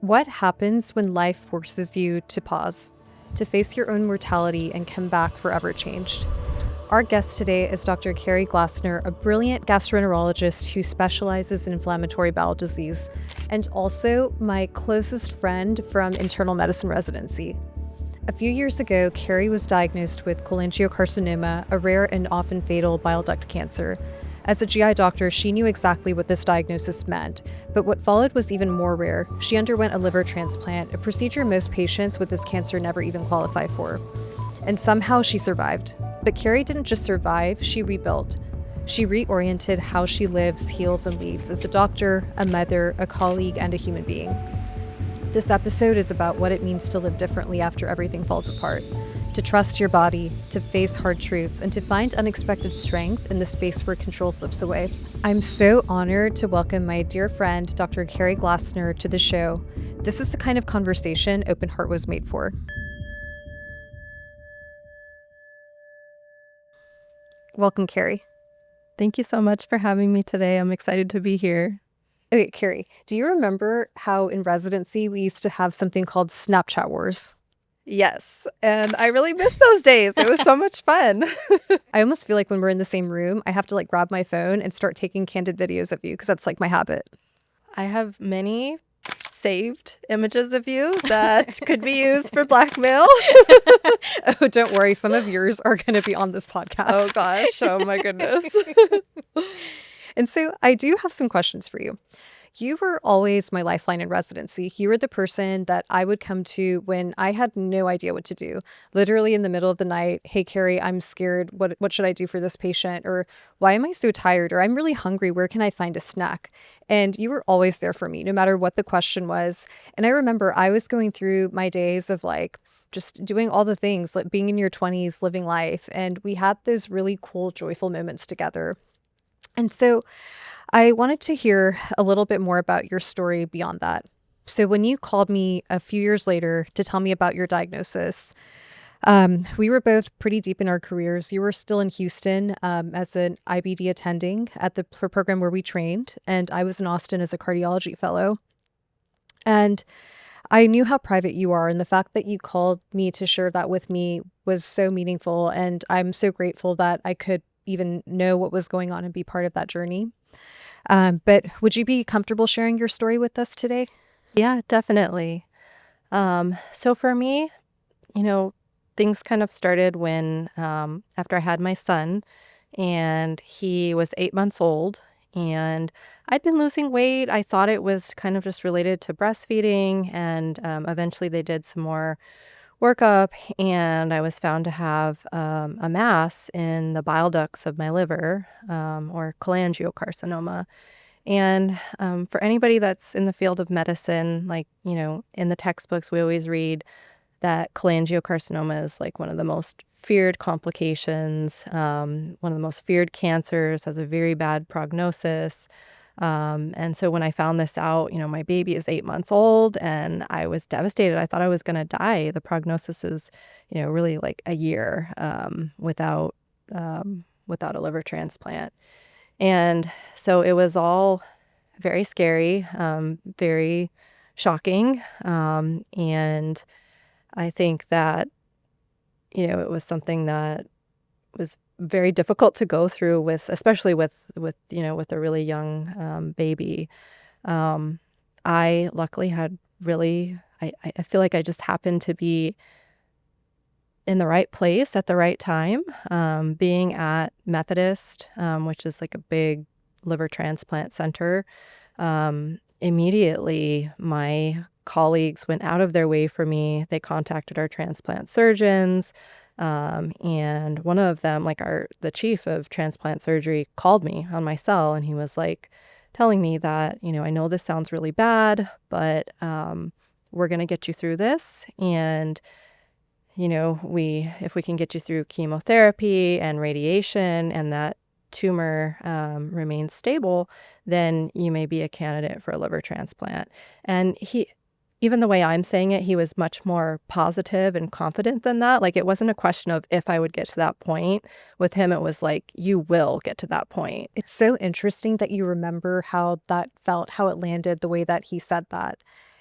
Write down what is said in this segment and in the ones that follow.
What happens when life forces you to pause, to face your own mortality and come back forever changed? Our guest today is Dr. Kerri Glasner, a brilliant gastroenterologist who specializes in inflammatory bowel disease, and also my closest friend from internal medicine residency. A few years ago, Kerri was diagnosed with cholangiocarcinoma, a rare and often fatal bile duct cancer. As a GI doctor, she knew exactly what this diagnosis meant, but what followed was even more rare. She underwent a liver transplant, a procedure most patients with this cancer never even qualify for. And somehow she survived. But Kerri didn't just survive, she rebuilt. She reoriented how she lives, heals, and leads as a doctor, a mother, a colleague, and a human being. This episode is about what it means to live differently after everything falls apart, to trust your body, to face hard truths, and to find unexpected strength in the space where control slips away. I'm so honored to welcome my dear friend, Dr. Kerri Glasner, to the show. This is the kind of conversation Open Heart was made for. Welcome, Kerri. Thank you so much for having me today. I'm excited to be here. Okay, Kerri, do you remember how in residency we used to have something called Snapchat Wars? Yes, and I really miss those days. It was so much fun. I almost feel like when we're in the same room, I have to grab my phone and start taking candid videos of you because that's my habit. I have many saved images of you that could be used for blackmail. Oh, don't worry. Some of yours are going to be on this podcast. Oh gosh. Oh my goodness. And so I do have some questions for you. You were always my lifeline in residency. You were the person that I would come to when I had no idea what to do. Literally in the middle of the night, hey, Kerri, I'm scared. What should I do for this patient? Or why am I so tired? Or I'm really hungry. Where can I find a snack? And you were always there for me, no matter what the question was. And I remember I was going through my days of just doing all the things, like being in your 20s, living life. And we had those really cool, joyful moments together. And so I wanted to hear a little bit more about your story beyond that. So when you called me a few years later to tell me about your diagnosis, we were both pretty deep in our careers. You were still in Houston as an IBD attending at the program where we trained, and I was in Austin as a cardiology fellow. And I knew how private you are, and the fact that you called me to share that with me was so meaningful, and I'm so grateful that I could even know what was going on and be part of that journey. But would you be comfortable sharing your story with us today? Yeah, definitely. So for me, things kind of started when after I had my son, and he was 8 months old, and I'd been losing weight. I thought it was kind of just related to breastfeeding, and eventually they did some more workup, and I was found to have a mass in the bile ducts of my liver, or cholangiocarcinoma. And for anybody that's in the field of medicine, in the textbooks, we always read that cholangiocarcinoma is one of the most feared complications, one of the most feared cancers, has a very bad prognosis. And so when I found this out, my baby is 8 months old and I was devastated. I thought I was going to die. The prognosis is, really a year without a liver transplant. And so it was all very scary, very shocking. And I think that, it was something that was very difficult to go through especially with a really young baby. I luckily had I feel like I just happened to be in the right place at the right time, being at Methodist, which is a big liver transplant center. Immediately, my colleagues went out of their way for me. They contacted our transplant surgeons. And one of them, the chief of transplant surgery, called me on my cell, and he was telling me that, I know this sounds really bad, but we're going to get you through this. And, if we can get you through chemotherapy and radiation and that tumor remains stable, then you may be a candidate for a liver transplant. And even the way I'm saying it, he was much more positive and confident than that. It wasn't a question of if I would get to that point. With him, it was you will get to that point. It's so interesting that you remember how that felt, how it landed, the way that he said that.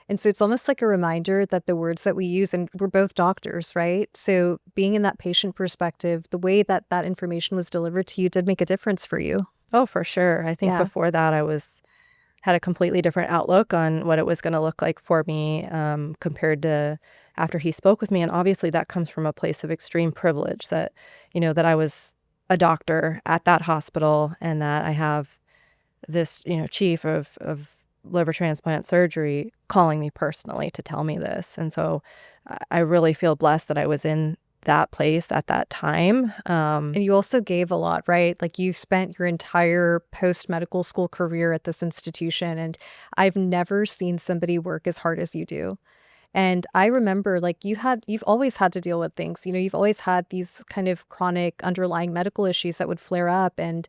And so it's almost like a reminder that the words that we use, and we're both doctors, right? So being in that patient perspective, the way that that information was delivered to you did make a difference for you. Oh, for sure. I think Yeah. before that, I had a completely different outlook on what it was gonna look like for me, compared to after he spoke with me, and obviously that comes from a place of extreme privilege that, that I was a doctor at that hospital and that I have this, chief of liver transplant surgery calling me personally to tell me this, and so I really feel blessed that I was in that place at that time. And you also gave a lot, right? Like you spent your entire post medical school career at this institution, and I've never seen somebody work as hard as you do. And I remember like you've always had to deal with things. You've always had these kind of chronic underlying medical issues that would flare up. And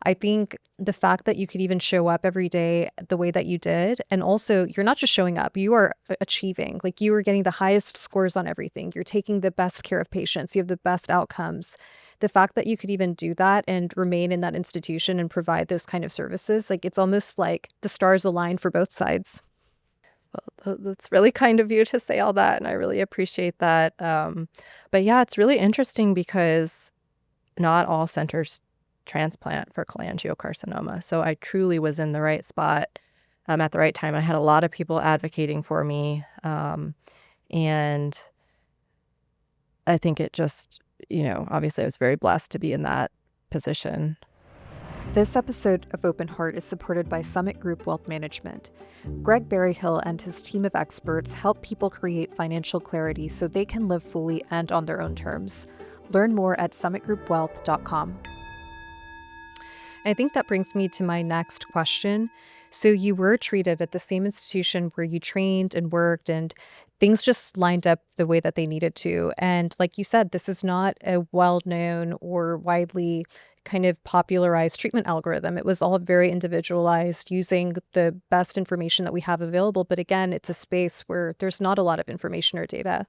I think the fact that you could even show up every day the way that you did, and also you're not just showing up, you are achieving. Like you are getting the highest scores on everything. You're taking the best care of patients. You have the best outcomes. The fact that you could even do that and remain in that institution and provide those kind of services, like it's almost like the stars align for both sides. Well, that's really kind of you to say all that, and I really appreciate that. But yeah, it's really interesting because not all centers transplant for cholangiocarcinoma. So I truly was in the right spot at the right time. I had a lot of people advocating for me. And I think it just, obviously I was very blessed to be in that position. This episode of Open Heart is supported by Summit Group Wealth Management. Greg Berryhill and his team of experts help people create financial clarity so they can live fully and on their own terms. Learn more at summitgroupwealth.com. I think that brings me to my next question. So you were treated at the same institution where you trained and worked, and things just lined up the way that they needed to. And like you said, this is not a well-known or widely kind of popularized treatment algorithm. It was all very individualized using the best information that we have available. But again, it's a space where there's not a lot of information or data.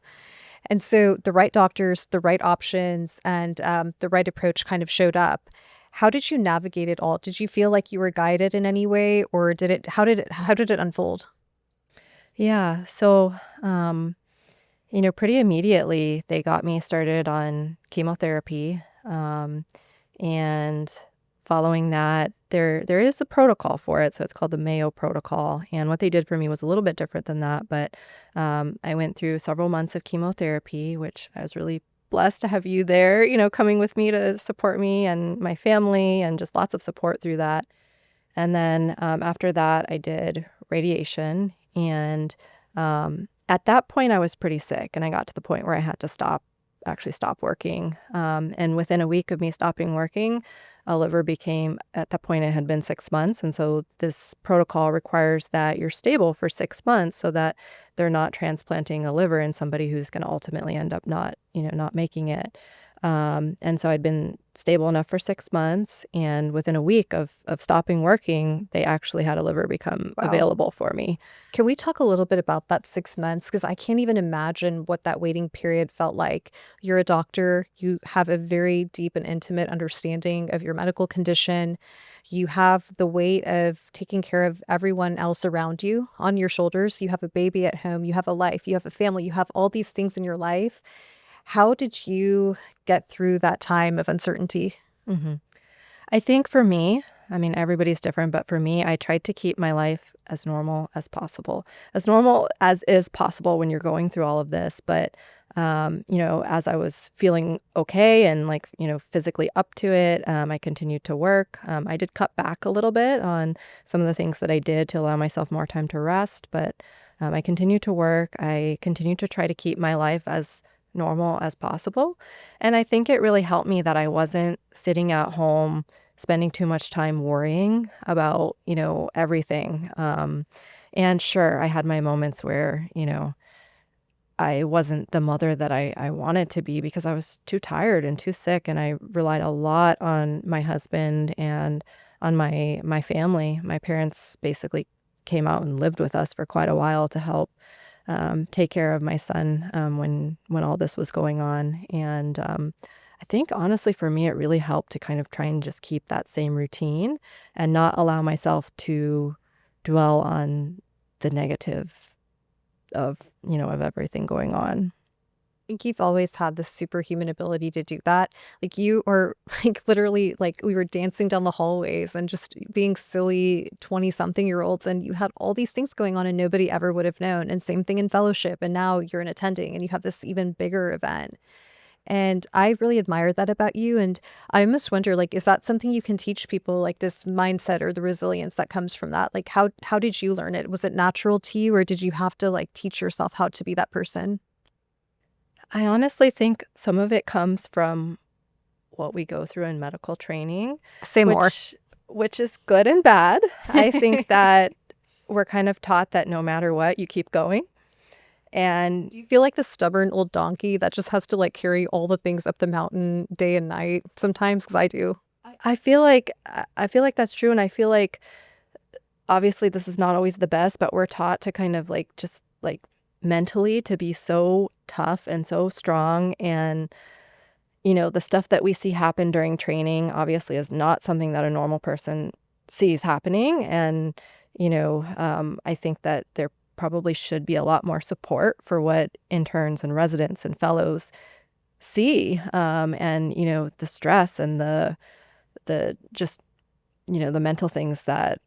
And so the right doctors, the right options, and the right approach kind of showed up. How did you navigate it all? Did you feel like you were guided in any way, or how did it unfold? Yeah. So, pretty immediately they got me started on chemotherapy. And following that, there is a protocol for it. So it's called the Mayo Protocol. And what they did for me was a little bit different than that. But I went through several months of chemotherapy, which I was really blessed to have you there, coming with me to support me and my family and just lots of support through that. And then after that, I did radiation. And at that point, I was pretty sick. And I got to the point where I had to actually stop working. And within a week of me stopping working, a liver became, at that point, it had been 6 months. And so this protocol requires that you're stable for 6 months so that they're not transplanting a liver in somebody who's going to ultimately end up not making it. And so I'd been stable enough for 6 months, and within a week of stopping working, they actually had a liver become Wow. available for me. Can we talk a little bit about that 6 months? Because I can't even imagine what that waiting period felt like. You're a doctor, you have a very deep and intimate understanding of your medical condition. You have the weight of taking care of everyone else around you on your shoulders. You have a baby at home, you have a life, you have a family, you have all these things in your life. How did you get through that time of uncertainty? hmm I think for me, I mean, everybody's different, but for me, I tried to keep my life as normal as is possible when you're going through all of this. But, as I was feeling okay and like, physically up to it, I continued to work. I did cut back a little bit on some of the things that I did to allow myself more time to rest, but I continued to work. I continued to try to keep my life as normal as possible. And I think it really helped me that I wasn't sitting at home spending too much time worrying about, everything. And sure, I had my moments where, I wasn't the mother that I wanted to be because I was too tired and too sick. And I relied a lot on my husband and on my family. My parents basically came out and lived with us for quite a while to help take care of my son when all this was going on. And I think honestly for me, it really helped to kind of try and just keep that same routine and not allow myself to dwell on the negative of, of everything going on. Think you've always had this superhuman ability to do that. Like you are like literally like we were dancing down the hallways and just being silly 20 something year olds and you had all these things going on and nobody ever would have known. And same thing in fellowship. And now you're in attending and you have this even bigger event. And I really admire that about you. And I almost wonder, like, is that something you can teach people, like this mindset or the resilience that comes from that? Like how did you learn it? Was it natural to you or did you have to like teach yourself how to be that person? I honestly think some of it comes from what we go through in medical training, Say more. which is good and bad. I think that we're kind of taught that no matter what, you keep going. And Do you feel like the stubborn old donkey that just has to like carry all the things up the mountain day and night sometimes? Because I do. I feel like that's true, and I feel like obviously this is not always the best, but we're taught to kind of like just like mentally to be so tough and so strong. And the stuff that we see happen during training obviously is not something that a normal person sees happening. And I think that there probably should be a lot more support for what interns and residents and fellows see. And the stress and the just the mental things that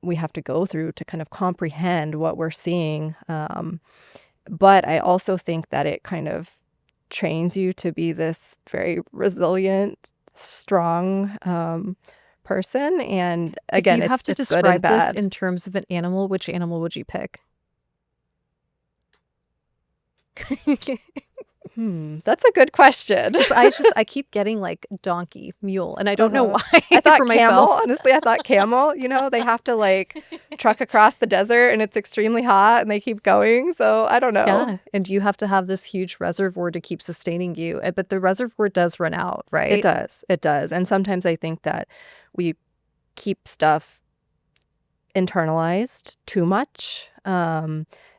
we have to go through to kind of comprehend what we're seeing. But I also think that it kind of trains you to be this very resilient, strong person. And If again, you have to it's good and describe this bad. in terms of an animal, which animal would you pick? That's a good question. I keep getting like donkey, mule, and I don't know Uh-huh. why I for thought camel. myself. Honestly, I thought camel. They have to like truck across the desert and it's extremely hot and they keep going. So I don't know. Yeah, and you have to have this huge reservoir to keep sustaining you, but the reservoir does run out, It right? does. It does. And sometimes I think that we keep stuff internalized too much.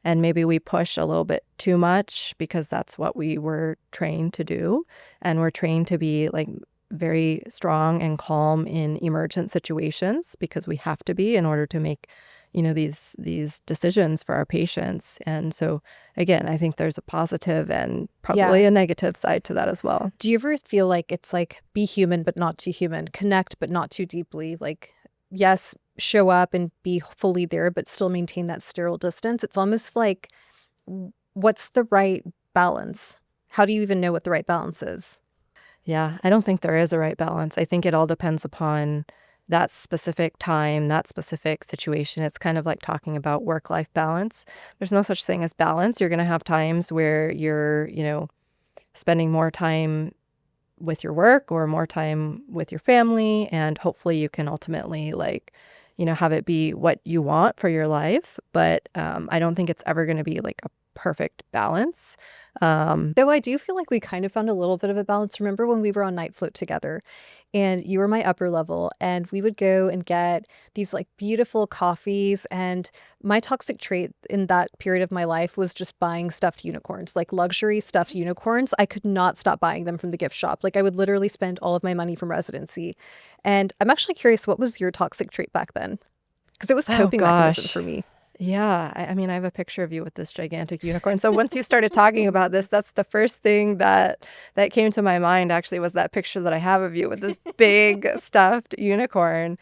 And maybe we push a little bit too much because that's what we were trained to do. And we're trained to be like very strong and calm in emergent situations because we have to be in order to make, these decisions for our patients. And so again, I think there's a positive and probably Yeah. a negative side to that as well. Do you ever feel like it's like be human but not too human, connect but not too deeply? Like, yes, show up and be fully there, but still maintain that sterile distance. It's almost like what's the right balance? How do you even know what the right balance is? Yeah, I don't think there is a right balance. I think it all depends upon that specific time, that specific situation. It's kind of like talking about work-life balance. There's no such thing as balance. You're going to have times where you're, spending more time with your work or more time with your family, and hopefully you can ultimately like, have it be what you want for your life. But I don't think it's ever going to be like a perfect balance. Though I do feel like we kind of found a little bit of a balance. Remember when we were on night float together and you were my upper level and we would go and get these like beautiful coffees, and my toxic trait in that period of my life was just buying stuffed unicorns, like luxury stuffed unicorns. I could not stop buying them from the gift shop. Like I would literally spend all of my money from residency. And I'm actually curious, what was your toxic trait back then? Because it was Oh coping mechanism gosh. for me. Yeah, I mean, I have a picture of you with this gigantic unicorn. So once you started talking about this, that's the first thing that came to my mind actually was that picture that I have of you with this big stuffed unicorn.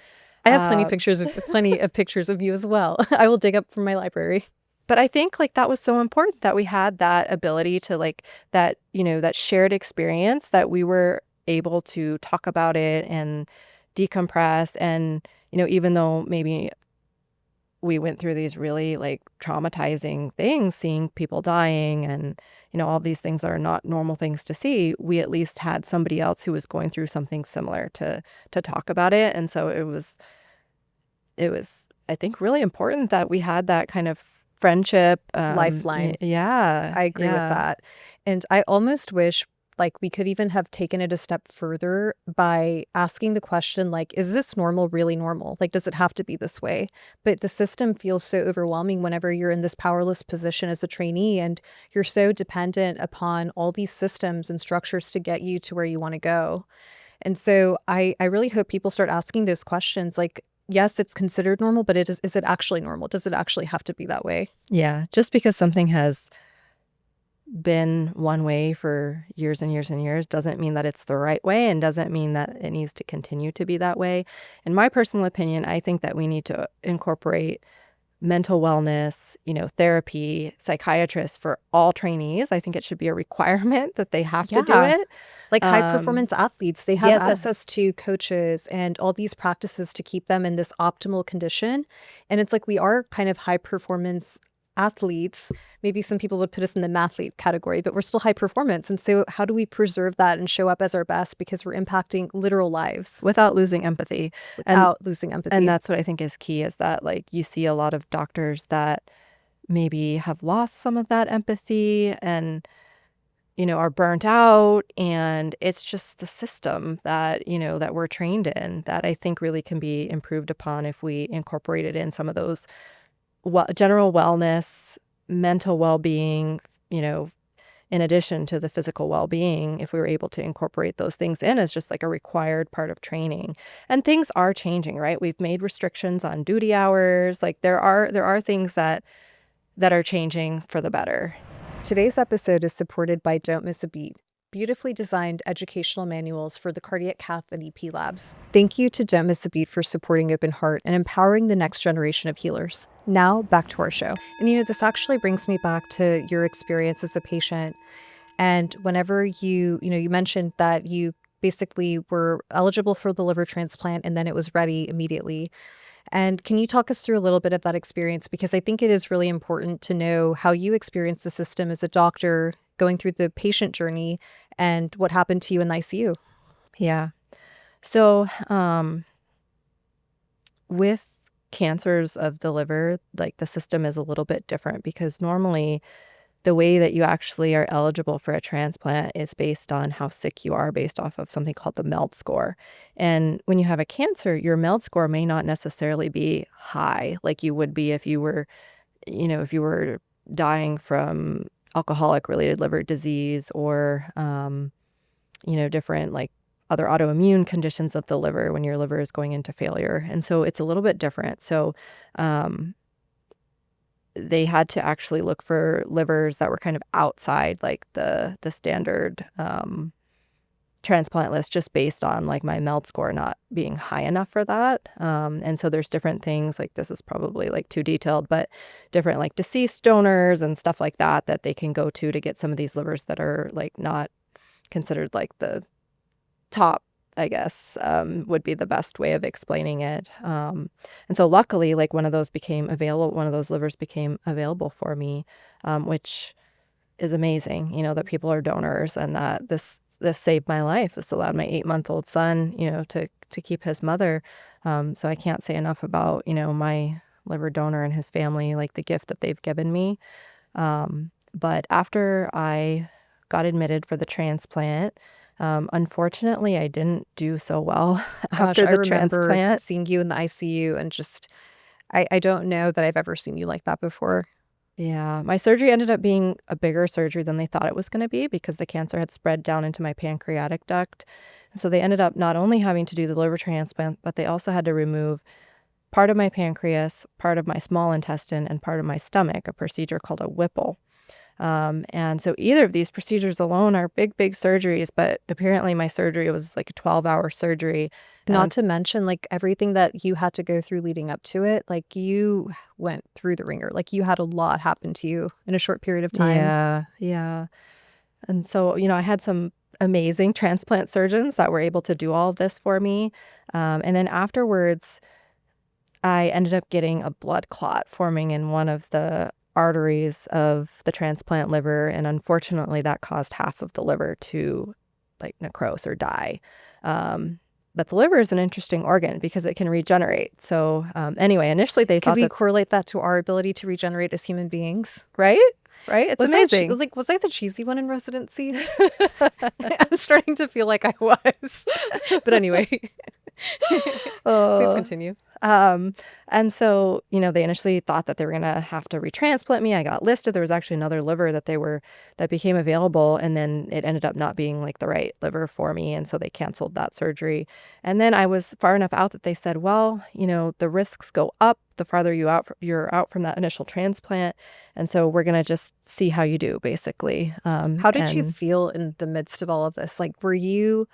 I have Uh, plenty of pictures of you as well. I will dig up from my library. but I think like that was so important that we had that ability to like that, that shared experience that we were able to talk about it and decompress. And, even though maybe we went through these really like traumatizing things, seeing people dying and, all these things that are not normal things to see, we at least had somebody else who was going through something similar to talk about it. And so it was, I think, really important that we had that kind of friendship. Lifeline. Yeah, I agree with yeah. that. And I almost wish like we could even have taken it a step further by asking the question like, is this normal really normal? Like, does it have to be this way? But the system feels so overwhelming whenever you're in this powerless position as a trainee and you're so dependent upon all these systems and structures to get you to where you want to go. And so I really hope people start asking those questions like, yes, it's considered normal, but is it actually normal? Does it actually have to be that way? Yeah, just because something has been one way for years and years and years doesn't mean that it's the right way and doesn't mean that it needs to continue to be that way. In my personal opinion, I think that we need to incorporate mental wellness, therapy, psychiatrists for all trainees. I think it should be a requirement that they have to do Yeah. it. Like high performance athletes, they have Yeah. access to coaches and all these practices to keep them in this optimal condition. And it's like we are kind of high performance athletes. Maybe some people would put us in the mathlete category, but we're still high performance. And so, how do we preserve that and show up as our best because we're impacting literal lives Without losing empathy. And without losing and empathy? that's what I think is key is that like you see a lot of doctors that maybe have lost some of that empathy and are burnt out, and it's just the system that, that we're trained in that I think really can be improved upon if we incorporated in some of those general wellness, mental well-being, in addition to the physical well-being, if we were able to incorporate those things in as just like a required part of training. And things are changing, right? We've made restrictions on duty hours. Like there are things that are changing for the better. Today's episode is supported by Don't Miss a Beat, beautifully designed educational manuals for the cardiac cath and EP labs. Thank you to Don't Miss a Beat for supporting Open Heart and empowering the next generation of healers. Now, back to our show. And this actually brings me back to your experience as a patient. And whenever you mentioned that you basically were eligible for the liver transplant and then it was ready immediately. And can you talk us through a little bit of that experience? Because I think it is really important to know how you experience the system as a doctor going through the patient journey and what happened to you in the ICU. Yeah. So, with cancers of the liver, like the system is a little bit different because normally the way that you actually are eligible for a transplant is based on how sick you are, based off of something called the MELD score. And when you have a cancer, your MELD score may not necessarily be high like you would be if you were, if you were dying from alcoholic related liver disease or, different like other autoimmune conditions of the liver when your liver is going into failure. And so it's a little bit different. So, they had to actually look for livers that were kind of outside like the standard transplant list just based on like my MELD score not being high enough for that. And so there's different things like this is probably like too detailed, but different like deceased donors and stuff like that that they can go to get some of these livers that are like not considered like the top, I guess, would be the best way of explaining it. And so luckily, like one of those livers became available for me, which is amazing, that people are donors and that this saved my life. This allowed my 8-month-old son, to keep his mother. So I can't say enough about, my liver donor and his family, like the gift that they've given me. But after I got admitted for the transplant, unfortunately, I didn't do so well Gosh, after I the remember transplant. seeing you in the ICU and just, I don't know that I've ever seen you like that before. Yeah, my surgery ended up being a bigger surgery than they thought it was going to be because the cancer had spread down into my pancreatic duct. And so they ended up not only having to do the liver transplant, but they also had to remove part of my pancreas, part of my small intestine, and part of my stomach, a procedure called a Whipple. And so either of these procedures alone are big, big surgeries, but apparently my surgery was like a 12-hour surgery. Not to mention like everything that you had to go through leading up to it. Like you went through the ringer. Like you had a lot happen to you in a short period of time. Yeah, yeah. And so, I had some amazing transplant surgeons that were able to do all of this for me. And then afterwards, I ended up getting a blood clot forming in one of the arteries of the transplant liver, and unfortunately that caused half of the liver to like necrose or die. But the liver is an interesting organ because it can regenerate. So anyway, initially they Could thought we that, correlate that to our ability to regenerate as human beings? right? It's amazing. Was I the cheesy one in residency? I'm starting to feel like I was. But anyway, please Oh, continue. And so, they initially thought that they were gonna have to retransplant me. I got listed. There was actually another liver that became available, and then it ended up not being like the right liver for me, and so they canceled that surgery. And then I was far enough out that they said, well, the risks go up the farther you're out from that initial transplant, and so we're gonna just see how you do, basically. How did you And feel in the midst of all of this? Like, were you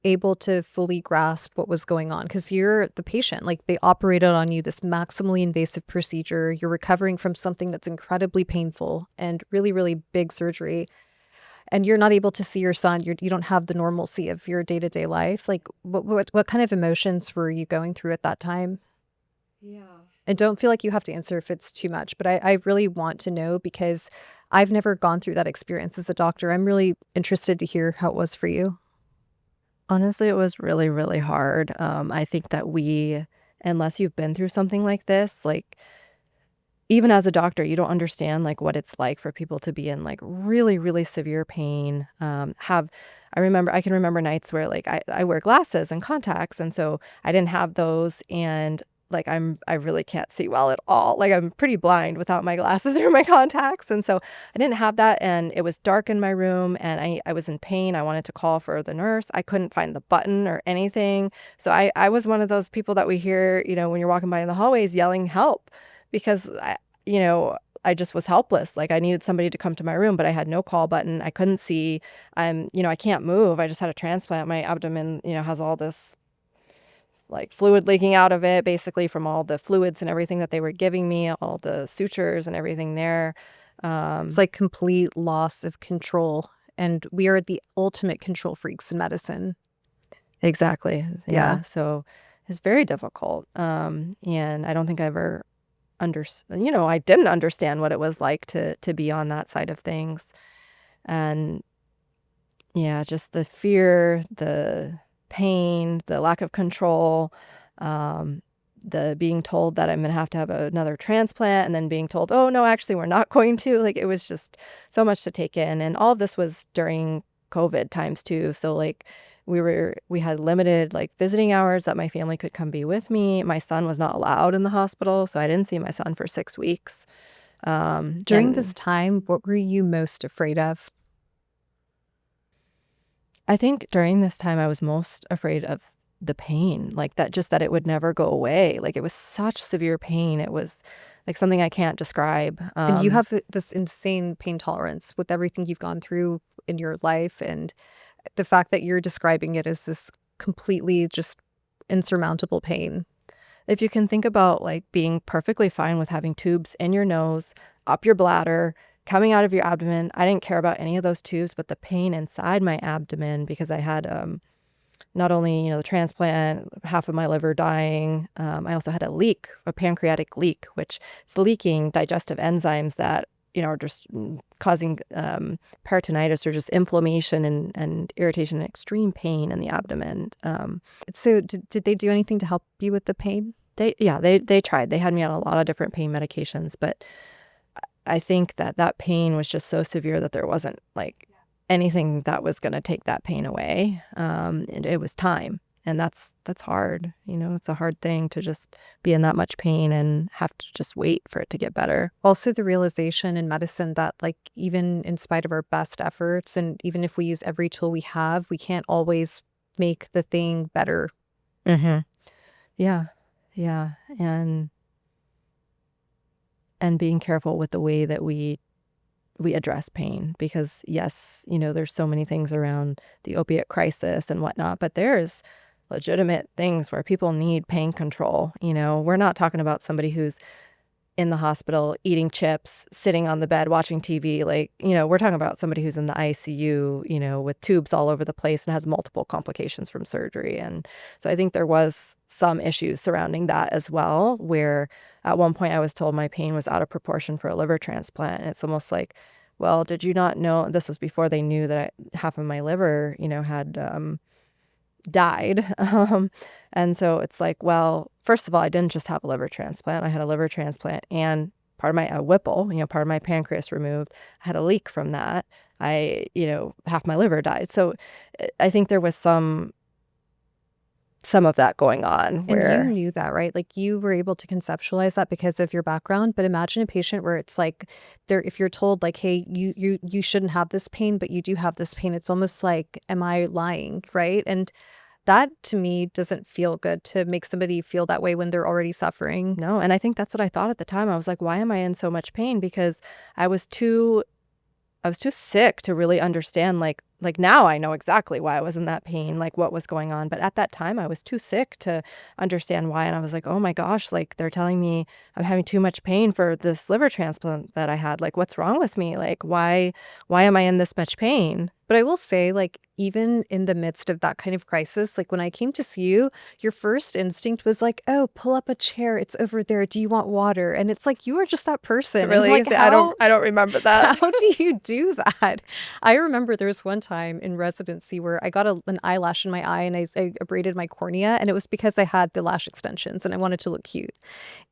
able to fully grasp what was going on? Because you're the patient. Like, they operated on you, this maximally invasive procedure. You're recovering from something that's incredibly painful and really, really big surgery. And you're not able to see your son. You don't have the normalcy of your day-to-day life. Like, what kind of emotions were you going through at that time? yeah. And don't feel like you have to answer if it's too much, but I really want to know because I've never gone through that experience as a doctor. I'm really interested to hear how it was for you. Honestly, it was really, really hard. I think that unless you've been through something like this, like even as a doctor, you don't understand like what it's like for people to be in like really, really severe pain. I can remember nights where like I wear glasses and contacts, and so I didn't have those, and like I really can't see well at all. Like I'm pretty blind without my glasses or my contacts, and so I didn't have that, and it was dark in my room, and I was in pain. I wanted to call for the nurse. I couldn't find the button or anything. So I was one of those people that we hear, when you're walking by in the hallways yelling help, because you know, I just was helpless. Like I needed somebody to come to my room, but I had no call button. I couldn't see. I can't move. I just had a transplant. My abdomen, has all this like fluid leaking out of it, basically from all the fluids and everything that they were giving me, all the sutures and everything there. It's Um, like complete loss of control. And we are the ultimate control freaks in medicine. exactly. Yeah. Yeah. So it's very difficult. And I don't think I ever I didn't understand what it was like to be on that side of things. And yeah, just the fear, the pain, the lack of control, um, the being told that I'm gonna have to have another transplant, and then being told, "Oh, no, actually, we're not going to." Like, it was just so much to take in, and all of this was during COVID times too. So, like, we had limited, like, visiting hours that my family could come be with me. My son was not allowed in the hospital, so I didn't see my son for 6 weeks. During this And time, what were you most afraid of? I think during this time, I was most afraid of the pain, like that it would never go away. Like it was such severe pain. It was like something I can't describe. And you have this insane pain tolerance with everything you've gone through in your life. And the fact that you're describing it as this completely just insurmountable pain. If you can think about like being perfectly fine with having tubes in your nose, up your bladder, coming out of your abdomen. I didn't care about any of those tubes, but the pain inside my abdomen because I had not only, the transplant, half of my liver dying, I also had a leak, a pancreatic leak, which is leaking digestive enzymes that, are just causing peritonitis or just inflammation and irritation and extreme pain in the abdomen. So did they do anything to help you with the pain? They tried. They had me on a lot of different pain medications, but I think that pain was just so severe that there wasn't like anything that was going to take that pain away. It was time, and that's hard. It's a hard thing to just be in that much pain and have to just wait for it to get better. Also, the realization in medicine that, like, even in spite of our best efforts, and even if we use every tool we have, we can't always make the thing better. Mm-hmm. Yeah, yeah, and being careful with the way that we address pain because yes, there's so many things around the opiate crisis and whatnot, but there's legitimate things where people need pain control. We're not talking about somebody who's in the hospital eating chips, sitting on the bed watching TV. Like, we're talking about somebody who's in the ICU, with tubes all over the place and has multiple complications from surgery. And so I think there was some issues surrounding that as well, where at one point I was told my pain was out of proportion for a liver transplant. And it's almost like, well, did you not know? This was before they knew that half of my liver, had died. And so it's like, well, first of all, I didn't just have a liver transplant. I had a liver transplant and part of my Whipple, part of my pancreas removed. I had a leak from that. Half my liver died. So I think there was some some of that going on And you where knew that, right? Like, you were able to conceptualize that because of your background, but imagine a patient where it's like they're if you're told like, "Hey, you shouldn't have this pain, but you do have this pain." It's almost like, "Am I lying?" Right? And that to me doesn't feel good to make somebody feel that way when they're already suffering. no, and I think that's what I thought at the time. I was like, "Why am I in so much pain?" Because I was too I was too sick to really understand, now I know exactly why I was in that pain, like, what was going on, but at that time, I was too sick to understand why, and I was like, "Oh my gosh," like, "they're telling me I'm having too much pain for this liver transplant that I had, like, what's wrong with me? Like, why am I in this much pain?" But I will say, like, even in the midst of that kind of crisis, like, when I came to see you, your first instinct was like, "Oh, pull up a chair. It's over there. Do you want water?" And it's like, you are just that person. And I'm Really? like, See, I don't remember that. how do you do that? I remember there was one time in residency where I got an eyelash in my eye and I abraded my cornea, and it was because I had the lash extensions and I wanted to look cute.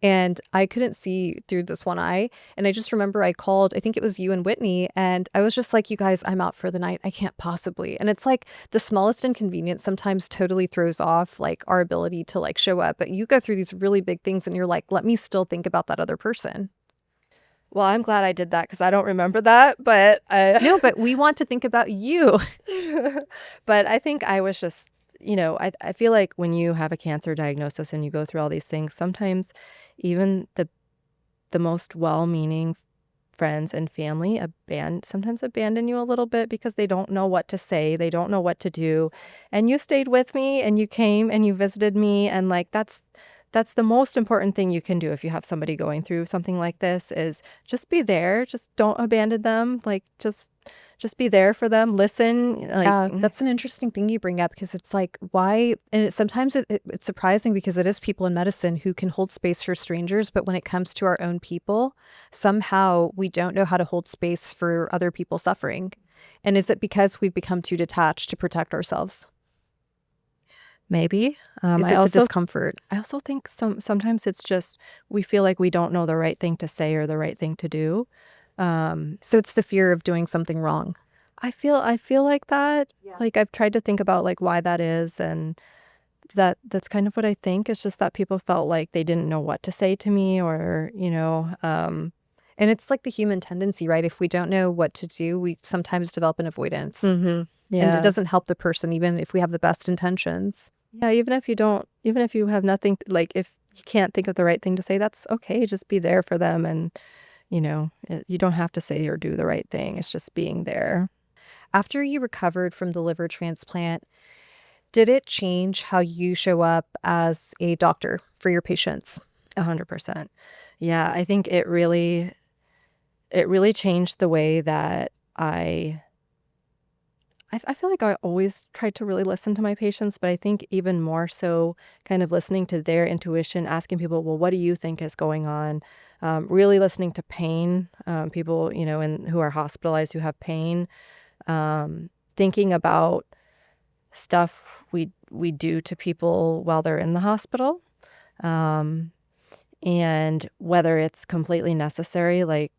And I couldn't see through this one eye. And I just remember I called, I think it was you and Whitney, and I was just like, "You guys, I'm out for the night. I can't possibly." And it's like the smallest inconvenience sometimes totally throws off like our ability to like show up. But you go through these really big things and you're like, "Let me still think about that other person." Well, I'm glad I did that because I don't remember that, but I No, but we want to think about you. but I think I was just I feel like when you have a cancer diagnosis and you go through all these things, sometimes even the most well-meaning friends and family sometimes abandon you a little bit because they don't know what to say, they don't know what to do, and you stayed with me and you came and you visited me, and, like, that's the most important thing you can do if you have somebody going through something like this is just be there, just don't abandon them, like, just be there for them, listen, like Yeah, that's an interesting thing you bring up because it's like, why? And sometimes it's surprising because it is people in medicine who can hold space for strangers. But when it comes to our own people, somehow we don't know how to hold space for other people suffering. And is it because we've become too detached to protect ourselves? maybe. Is it the discomfort? I also think sometimes it's just we feel like we don't know the right thing to say or the right thing to do. So it's the fear of doing something wrong. I feel like that. Like I've tried to think about like why that is, and that's kind of what I think. It's just that people felt like they didn't know what to say to me, or And it's like the human tendency, right? If we don't know what to do, we sometimes develop an avoidance. And it yeah. doesn't help the person, even if we have the best intentions. Yeah, even if you have nothing, like, if you can't think of the right thing to say, that's okay, just be there for them, and, you don't have to say or do the right thing, it's just being there. After you recovered from the liver transplant, did it change how you show up as a doctor for your patients? 100%. Yeah, I think it really changed the way that I feel like I always tried to really listen to my patients, but I think even more so kind of listening to their intuition, asking people, "Well, what do you think is going on?" Really listening to pain, people, who are hospitalized who have pain, thinking about stuff we do to people while they're in the hospital, um, and whether it's completely necessary, like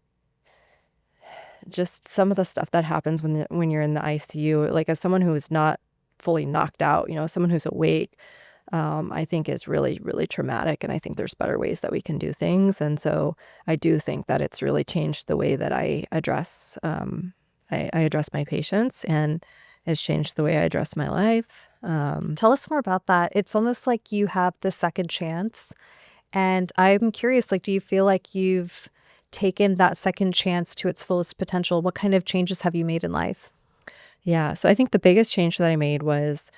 just some of the stuff that happens when you're in the ICU, like, as someone who's not fully knocked out, someone who's awake, I think is really, really traumatic, and I think there's better ways that we can do things, and so I do think that it's really changed the way that I address my patients, and it's changed the way I address my life. Tell us more about that. It's almost like you have the second chance. And I'm curious, like, do you feel like you've taken that second chance to its fullest potential? What kind of changes have you made in life? Yeah, so I think the biggest change that I made was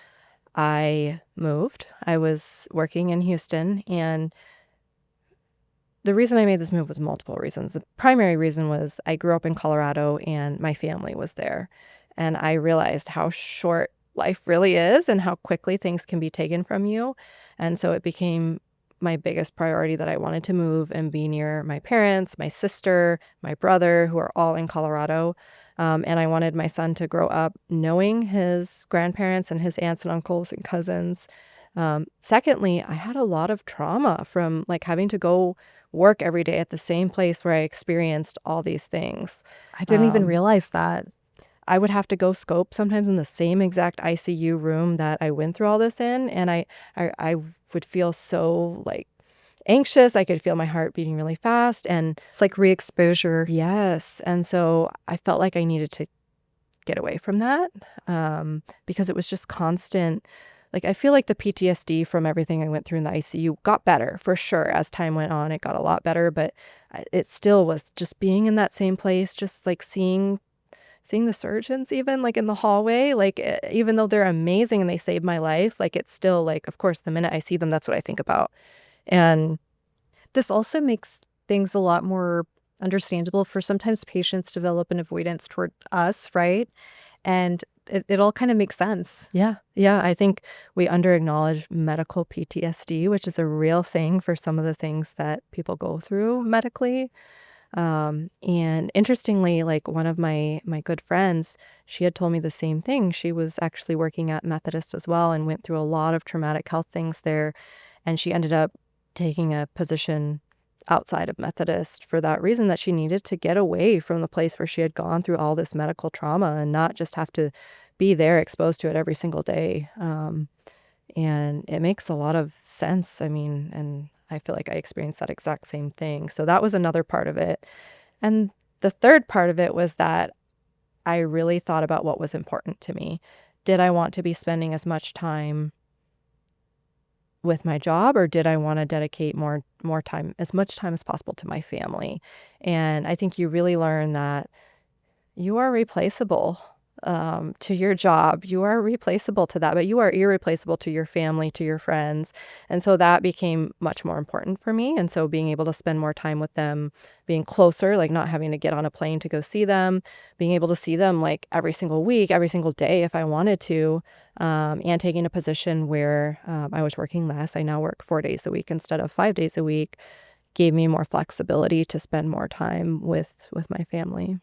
I moved. I was working in Houston, and the reason I made this move was multiple reasons. The primary reason was I grew up in Colorado and my family was there. And I realized how short life really is and how quickly things can be taken from you. And so it became my biggest priority that I wanted to move and be near my parents, my sister, my brother, who are all in Colorado. And I wanted my son to grow up knowing his grandparents and his aunts and uncles and cousins. Secondly, I had a lot of trauma from like having to go work every day at the same place where I experienced all these things. I didn't even Um, realize that. I would have to go scope sometimes in the same exact ICU room that I went through all this in. And I would feel so like anxious. I could feel my heart beating really fast. And It's like re-exposure. yes. And so I felt like I needed to get away from that because it was just constant. Like, I feel like the PTSD from everything I went through in the ICU got better for sure. As time went on, it got a lot better, but it still was just being in that same place, just like seeing the surgeons even like in the hallway, like even though they're amazing and they saved my life, like it's still like, of course, the minute I see them, that's what I think about. And This also makes things a lot more understandable for sometimes patients develop an avoidance toward us, right? And it all kind of makes sense. yeah, I think we under acknowledge medical PTSD, which is a real thing for some of the things that people go through medically. And interestingly, like one of my good friends, she had told me the same thing. She was actually working at Methodist as well and went through a lot of traumatic health things there. And she ended up taking a position outside of Methodist for that reason, that she needed to get away from the place where she had gone through all this medical trauma and not just have to be there exposed to it every single day. And it makes a lot of sense. I mean, and I feel like I experienced that exact same thing. So that was another part of it. And the third part of it was that I really thought about what was important to me. Did I want to be spending as much time with my job, or did I want to dedicate more time, as much time as possible, to my family? And I think you really learn that you are replaceable to your job. You are replaceable to that, but you are irreplaceable to your family, to your friends. And so that became much more important for me. And so being able to spend more time with them, being closer, like not having to get on a plane to go see them, being able to see them like every single week, every single day if I wanted to, and taking a position where I was working less. I now work 4 days a week instead of 5 days a week, gave me more flexibility to spend more time with my family.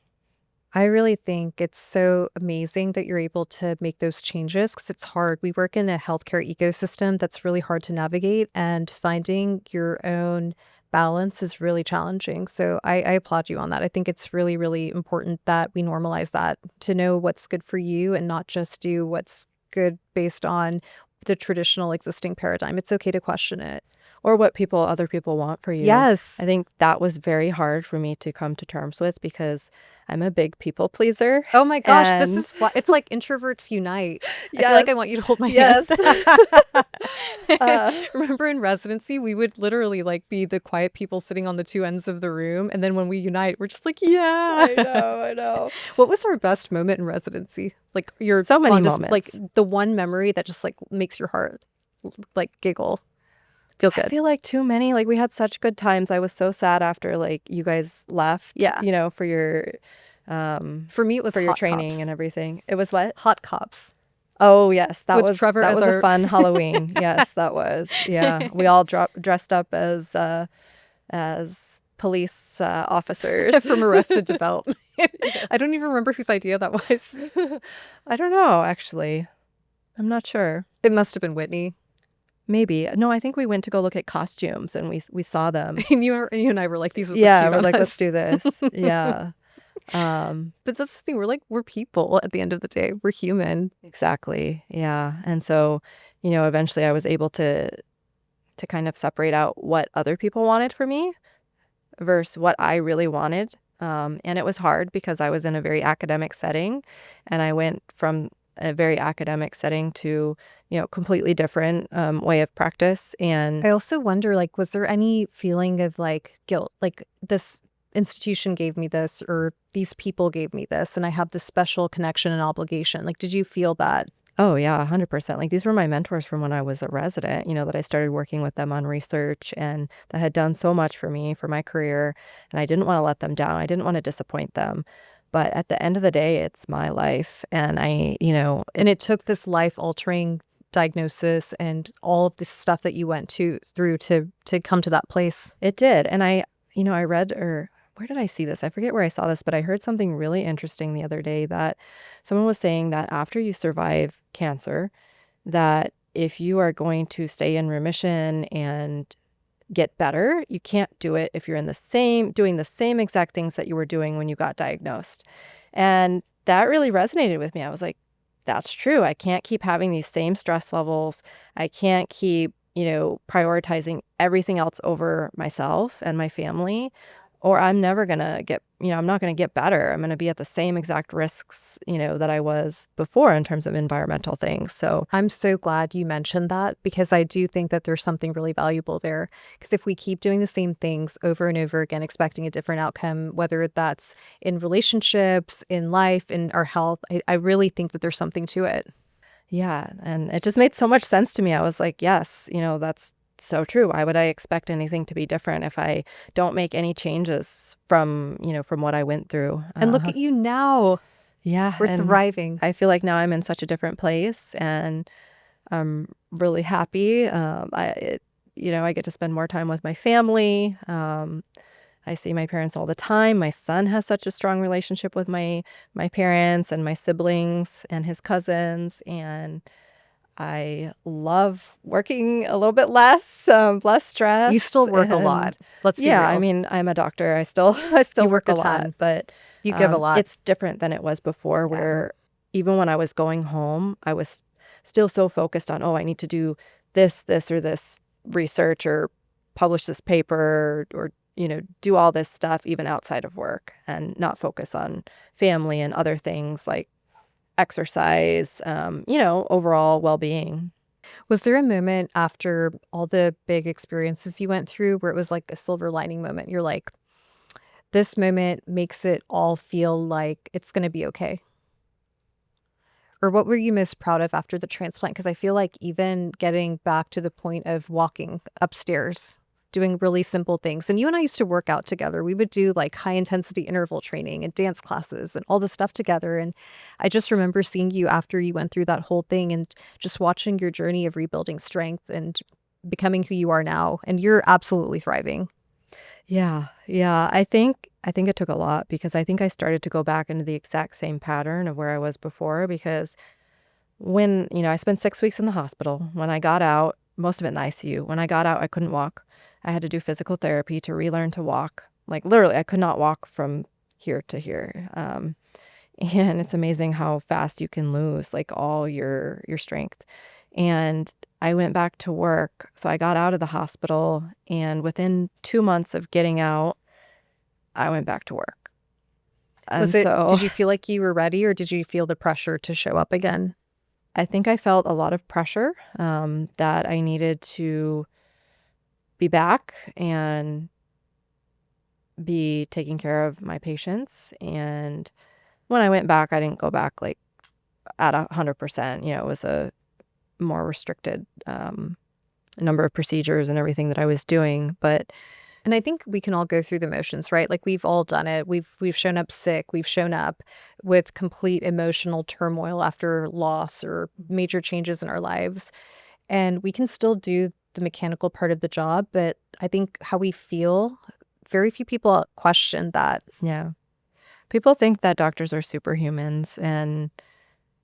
I really think it's so amazing that you're able to make those changes because it's hard. We work in a healthcare ecosystem that's really hard to navigate, and finding your own balance is really challenging. So I applaud you on that. I think it's really, really important that we normalize that, to know what's good for you and not just do what's good based on the traditional existing paradigm. It's okay to question it. Or what other people want for you. Yes. I think that was very hard for me to come to terms with because I'm a big people pleaser. Oh my gosh, this And is why it's like introverts unite. I feel yes, like I want you to hold my yes. hand. uh, Remember in residency, we would literally like be the quiet people sitting on the two ends of the room, and then when we unite, we're just like, yeah. I know. What was our best moment in residency? Like your So many fondest, moments. like the one memory that just like makes your heart like giggle, feel I good. feel like too many. Like we had such good times. I was so sad after like you guys left. Yeah. For your For me, it was for your hot training cops. and everything. It was what? Hot cops. Oh yes, With Trevor as a our fun Halloween. Yes, that was. Yeah, we all dressed up as police officers from Arrested Development. I don't even remember whose idea that was. I don't know, actually. I'm not sure. It must have been Whitney. Maybe. No, I think we went to go look at costumes and we saw them. And you and I were like, these would look Yeah, cute we're on like, us. let's do this. Yeah. But that's the thing. We're people at the end of the day. We're human. Exactly. Yeah. And so, eventually I was able to kind of separate out what other people wanted for me versus what I really wanted. And it was hard because I was in a very academic setting, and I went from a very academic setting to, completely different way of practice. And I also wonder, like, was there any feeling of like guilt? Like this institution gave me this, or these people gave me this, and I have this special connection and obligation. Like, did you feel that? oh yeah, 100%. Like these were my mentors from when I was a resident, that I started working with them on research and that had done so much for me, for my career. And I didn't want to let them down. I didn't want to disappoint them. But at the end of the day, it's my life. And And it took this life-altering diagnosis and all of this stuff that you went through to come to that place. it did. And I read, or where did I see this? I forget where I saw this, but I heard something really interesting the other day, that someone was saying that after you survive cancer, that if you are going to stay in remission and get better, you can't do it if you're doing the same exact things that you were doing when you got diagnosed. And that really resonated with me. I was like, that's true. I can't keep having these same stress levels. I can't keep, prioritizing everything else over myself and my family, or I'm never going to get, I'm not going to get better. I'm going to be at the same exact risks, that I was before in terms of environmental things. So, I'm so glad you mentioned that because I do think that there's something really valuable there. Because if we keep doing the same things over and over again, expecting a different outcome, whether that's in relationships, in life, in our health, I really think that there's something to it. yeah. And it just made so much sense to me. I was like, yes, that's so true. Why would I expect anything to be different if I don't make any changes from what I went through? And look at you now. Yeah. We're And thriving. I feel like now I'm in such a different place and I'm really happy. I get to spend more time with my family. I see my parents all the time. My son has such a strong relationship with my parents and my siblings and his cousins, and I love working a little bit less You stress. still work a And lot. Let's be yeah, I real. mean, I'm a doctor. I still I You still work work a a lot, ton. but You give a lot. it's different than it was before, Yeah. where even when I was going home, I was still so focused on, oh, I need to do this, or this research, or publish this paper, or do all this stuff even outside of work, and not focus on family and other things like exercise, overall well-being. Was there a moment after all the big experiences you went through where it was like a silver lining moment? You're like, this moment makes it all feel like it's going to be okay. Or what were you most proud of after the transplant? Because I feel like even getting back to the point of walking upstairs, doing really simple things. And you and I used to work out together. We would do like high intensity interval training and dance classes and all this stuff together. And I just remember seeing you after you went through that whole thing and just watching your journey of rebuilding strength and becoming who you are now. And you're absolutely thriving. Yeah, yeah. I think it took a lot, because I think I started to go back into the exact same pattern of where I was before, because when, I spent 6 weeks in the hospital. When I got out, most of it in the ICU. When I got out, I couldn't walk. I had to do physical therapy to relearn to walk. Like, literally, I could not walk from here to here. And it's amazing how fast you can lose, like, all your strength. And I went back to work. So I got out of the hospital, and within 2 months of getting out, I went back to work. And so Did you feel like you were ready or did you feel the pressure to show up again? I think I felt a lot of pressure, that I needed to be back and be taking care of my patients. And when I went back, I didn't go back like at 100%. It was a more restricted number of procedures and everything that I was doing. But And I think we can all go through the motions, right? Like we've all done it. We've shown up sick. We've shown up with complete emotional turmoil after loss or major changes in our lives. And we can still do the mechanical part of the job, but I think how we feel, very few people question that. yeah, people think that doctors are superhumans, and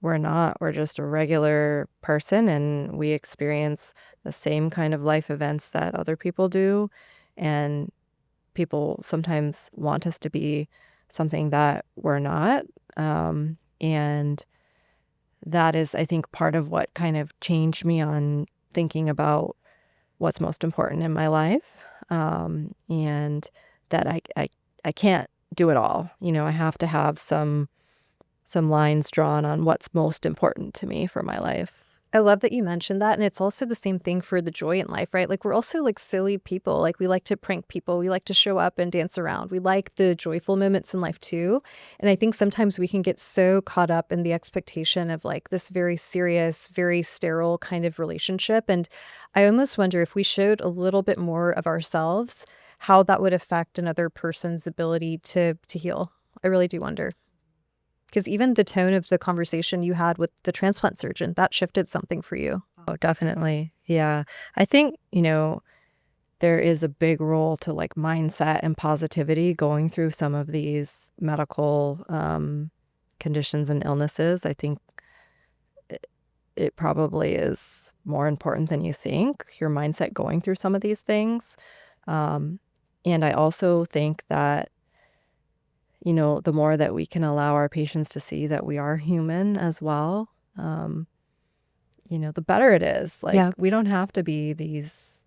we're not. We're just a regular person, and we experience the same kind of life events that other people do. And people sometimes want us to be something that we're not. And that is, I think, part of what kind of changed me on thinking about what's most important in my life. And that I can't do it all. I have to have some lines drawn on what's most important to me for my life. I love that you mentioned that. And it's also the same thing for the joy in life, right? Like we're also like silly people. Like we like to prank people. We like to show up and dance around. We like the joyful moments in life too. And I think sometimes we can get so caught up in the expectation of like this very serious, very sterile kind of relationship. And I almost wonder if we showed a little bit more of ourselves, how that would affect another person's ability to heal. I really do wonder. Because even the tone of the conversation you had with the transplant surgeon, that shifted something for you. Oh, definitely. Yeah. I think, there is a big role to like mindset and positivity going through some of these medical conditions and illnesses. I think it probably is more important than you think, your mindset going through some of these things. And I also think that, the more that we can allow our patients to see that we are human as well, the better it is. Like, Yeah, we don't have to be these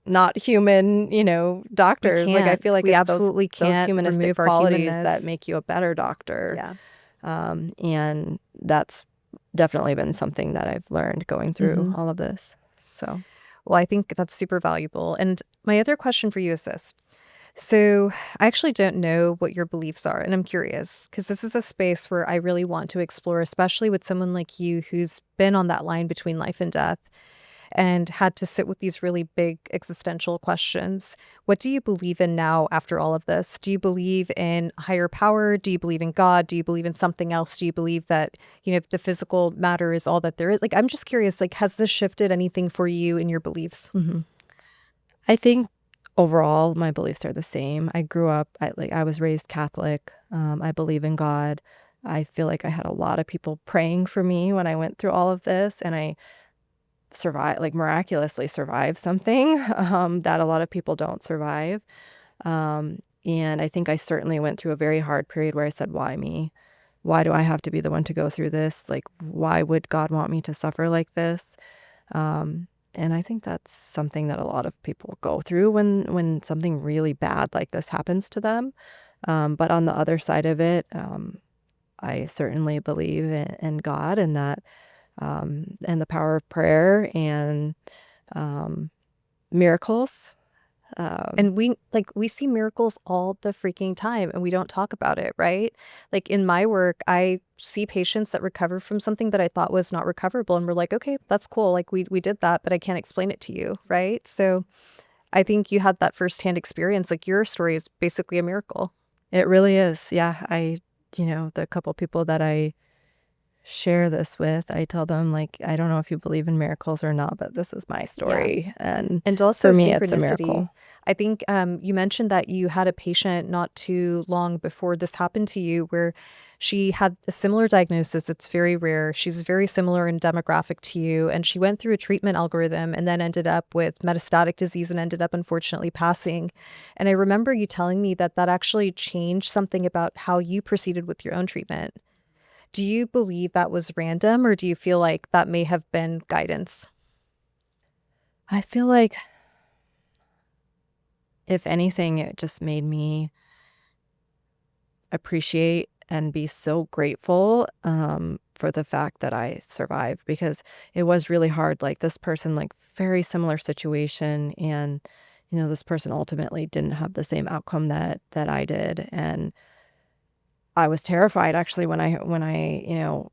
not human, we doctors. Like, I can't. feel like We it's absolutely those can't humanistic remove our qualities that humanness. make you a better doctor. Yeah. And that's definitely been something that I've learned going through hmm all of this. So, Well, I think that's super valuable. And my other question for you is this. So, I actually don't know what your beliefs are, and I'm curious because this is a space where I really want to explore, especially with someone like you who's been on that line between life and death and had to sit with these really big existential questions. What do you believe in now after all of this? Do you believe in higher power? Do you believe in God? Do you believe in something else? Do you believe that, the physical matter is all that there is? Like, I'm just curious, like, has this shifted anything for you in your beliefs? mhm. I think overall my beliefs are the same. I grew up, I was raised Catholic. I believe in God. I feel like I had a lot of people praying for me when I went through all of this, and I survived, like miraculously survived something that a lot of people don't survive. And I think I certainly went through a very hard period where I said, why me? Why do I have to be the one to go through this? Like, why would God want me to suffer like this? And I think that's something that a lot of people go through when something really bad like this happens to them. But on the other side of it, I certainly believe in God, and that and the power of prayer and um, miracles. Um, And we see miracles all the freaking time and we don't talk about it, right? Like in my work, I see patients that recover from something that I thought was not recoverable and we're like, "Okay, that's cool. Like we did that, but I can't explain it to you." Right? So, I think you had that firsthand experience. Like your story is basically a miracle. it really is. Yeah, the couple people that I share this with, I tell them, like, I don't know if you believe in miracles or not, but this is my Yeah. story. And And also for me, it's a synchronicity. miracle. I think you mentioned that you had a patient not too long before this happened to you where she had a similar diagnosis. It's very rare. She's very similar in demographic to you. And she went through a treatment algorithm and then ended up with metastatic disease and ended up unfortunately passing. And I remember you telling me that that actually changed something about how you proceeded with your own treatment. Do you believe that was random or do you feel like that may have been guidance? I feel like, if anything, it just made me appreciate and be so grateful for the fact that I survived, because it was really hard. Like, this person, like, very similar situation, and this person ultimately didn't have the same outcome that I did, and I was terrified actually when I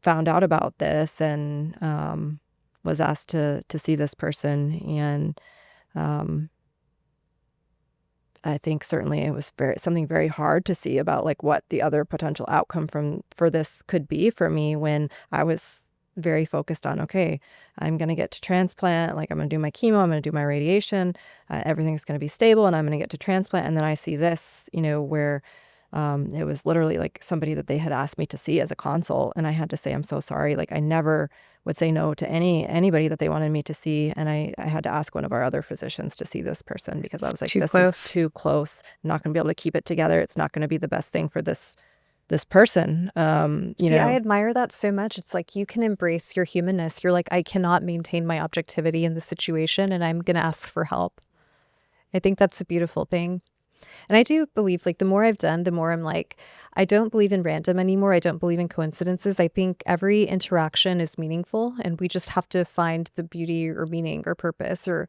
found out about this, and was asked to see this person, and um, I think certainly it was something very hard to see about, like, what the other potential outcome for this could be for me, when I was very focused on, okay, I'm going to get to transplant, like, I'm going to do my chemo, I'm going to do my radiation, everything's going to be stable, and I'm going to get to transplant. And then I see this, where it was literally like somebody that they had asked me to see as a consult, and I had to say, I'm so sorry. Like, I never would say no to anybody that they wanted me to see, and I had to ask one of our other physicians to see this person, because I It's was like, too this is close. too close. I'm not going to be able to keep it together. It's not going to be the best thing for this person. See, I admire that so much. It's like you can embrace your humanness. You're like, I cannot maintain my objectivity in this situation and I'm going to ask for help. I think that's a beautiful thing. And I do believe, like, the more I've done, the more I'm like, I don't believe in random anymore. I don't believe in coincidences. I think every interaction is meaningful and we just have to find the beauty or meaning or purpose or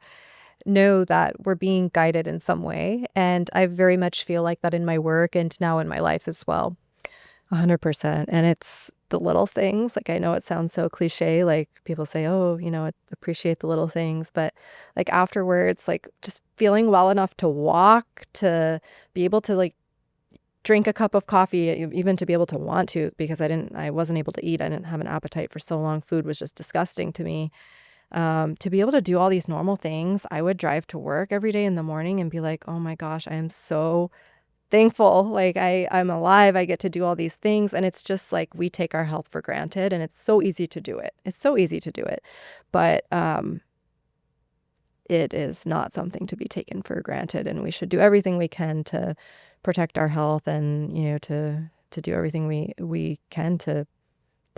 know that we're being guided in some way. And I very much feel like that in my work and now in my life as well. 100%. And it's the little things. Like, I know it sounds so cliche. Like, people say, oh, appreciate the little things. But, like, afterwards, like, just feeling well enough to walk, to be able to, like, drink a cup of coffee, even to be able to want to, because I wasn't able to eat. I didn't have an appetite for so long. Food was just disgusting to me. To be able to do all these normal things, I would drive to work every day in the morning and be like, oh my gosh, I am so thankful. Like, I'm alive. I get to do all these things. And it's just like, we take our health for granted, and it's so easy to do it. It's so easy to do it. But it is not something to be taken for granted. And we should do everything we can to protect our health and, to do everything we can to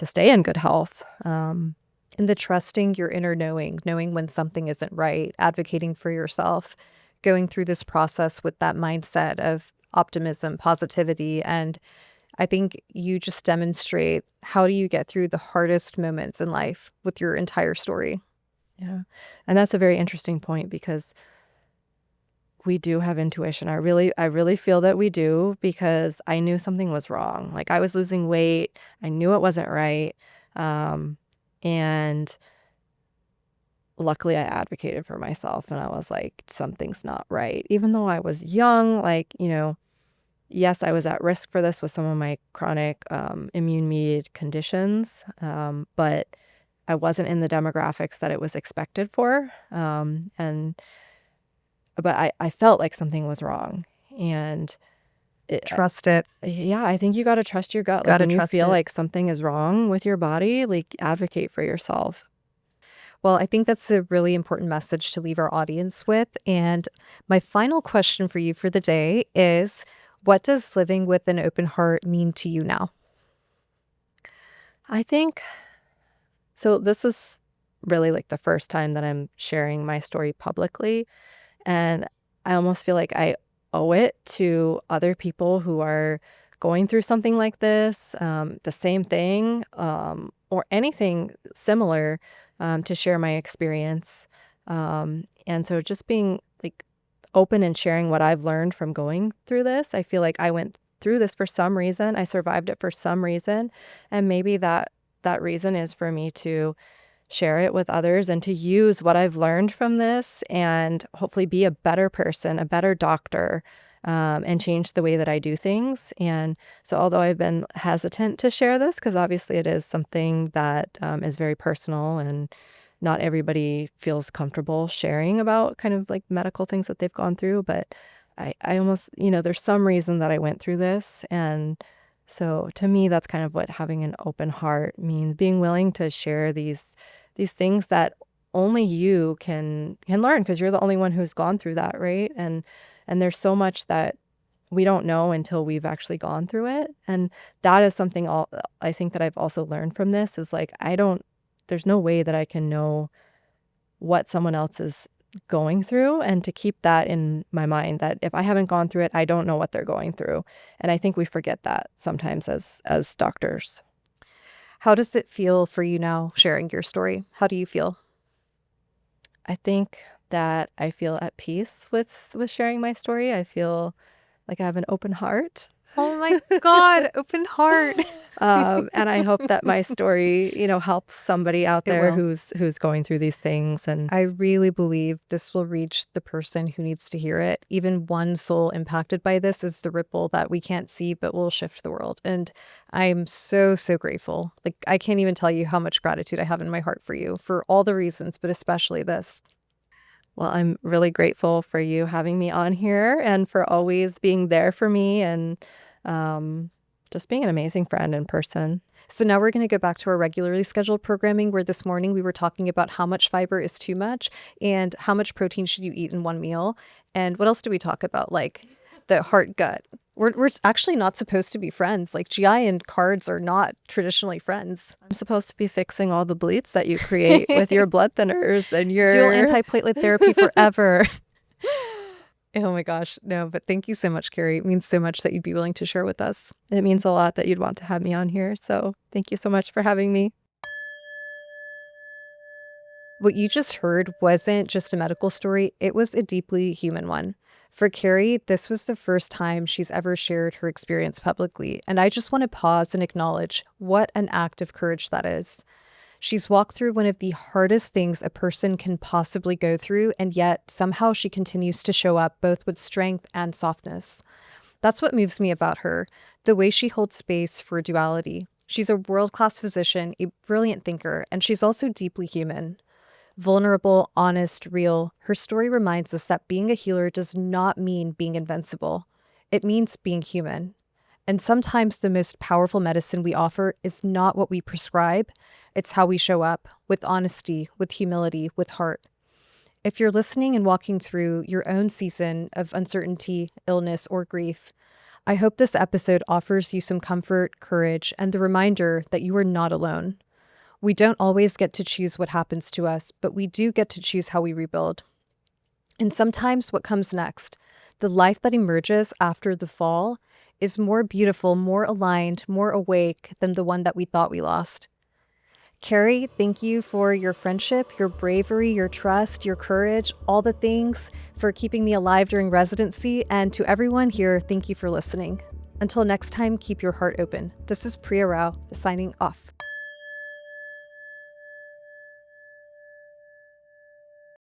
stay in good health. And the trusting your inner knowing when something isn't right, advocating for yourself, going through this process with that mindset of optimism, positivity. And I think you just demonstrate how do you get through the hardest moments in life with your entire story. Yeah. And that's a very interesting point because we do have intuition. I really feel that we do because I knew something was wrong. Like I was losing weight. I knew it wasn't right. And luckily I advocated for myself and I was like, something's not right. Even though I was young, like, yes, I was at risk for this with some of my chronic immune-mediated conditions, but I wasn't in the demographics that it was expected for. But I felt like something was wrong. And Trust it. yeah, I think you got to trust your gut. Like Gotta when you trust feel it. like something is wrong with your body, like advocate for yourself. Well, I think that's a really important message to leave our audience with. And my final question for you for the day is, what does living with an open heart mean to you now? I think so. This is really like the first time that I'm sharing my story publicly. And I almost feel like I owe it to other people who are going through something like this, the same thing, or anything similar, to share my experience. And so just being like open and sharing what I've learned from going through this, I feel like I went through this for some reason. I survived it for some reason. And maybe that reason is for me to share it with others and to use what I've learned from this and hopefully be a better person, a better doctor, and change the way that I do things. And so, although I've been hesitant to share this, because obviously it is something that is very personal and not everybody feels comfortable sharing about kind of like medical things that they've gone through, but I almost, there's some reason that I went through this. And so to me, that's kind of what having an open heart means, being willing to share these things that only you can learn because you're the only one who's gone through that, right? And there's so much that we don't know until we've actually gone through it. And that is something I think that I've also learned from this is like there's no way that I can know what someone else is going through and to keep that in my mind that if I haven't gone through it, I don't know what they're going through. And I think we forget that sometimes as doctors. How does it feel for you now sharing your story? How do you feel? I think that I feel at peace with sharing my story. I feel like I have an open heart. Oh my God, open heart. And I hope that my story, helps somebody out It there will. who's going through these things. And I really believe this will reach the person who needs to hear it. Even one soul impacted by this is the ripple that we can't see, but will shift the world. And I'm so, so grateful. Like, I can't even tell you how much gratitude I have in my heart for you for all the reasons, but especially this. well, I'm really grateful for you having me on here and for always being there for me and um, just being an amazing friend in person. So now we're going to go back to our regularly scheduled programming where this morning we were talking about how much fiber is too much and how much protein should you eat in one meal. And what else do we talk about? Like the heart gut. We're actually not supposed to be friends. Like GI and cards are not traditionally friends. I'm supposed to be fixing all the bleeds that you create with your blood thinners and Dual your antiplatelet therapy forever. Oh my gosh. No, but thank you so much, Kerri. It means so much that you'd be willing to share with us. It means a lot that you'd want to have me on here. So thank you so much for having me. What you just heard wasn't just a medical story, it was a deeply human one. For Kerri, this was the first time she's ever shared her experience publicly, and I just want to pause and acknowledge what an act of courage that is. She's walked through one of the hardest things a person can possibly go through, and yet somehow she continues to show up both with strength and softness. That's what moves me about her, the way she holds space for duality. She's a world-class physician, a brilliant thinker, and she's also deeply human. Vulnerable, honest, real, her story reminds us that being a healer does not mean being invincible. It means being human. And sometimes the most powerful medicine we offer is not what we prescribe, it's how we show up, with honesty, with humility, with heart. If you're listening and walking through your own season of uncertainty, illness, or grief, I hope this episode offers you some comfort, courage, and the reminder that you are not alone. We don't always get to choose what happens to us, but we do get to choose how we rebuild. And sometimes what comes next, the life that emerges after the fall, is more beautiful, more aligned, more awake than the one that we thought we lost. Kerri, thank you for your friendship, your bravery, your trust, your courage, all the things for keeping me alive during residency. And to everyone here, thank you for listening. Until next time, keep your heart open. This is Priya Rao, signing off.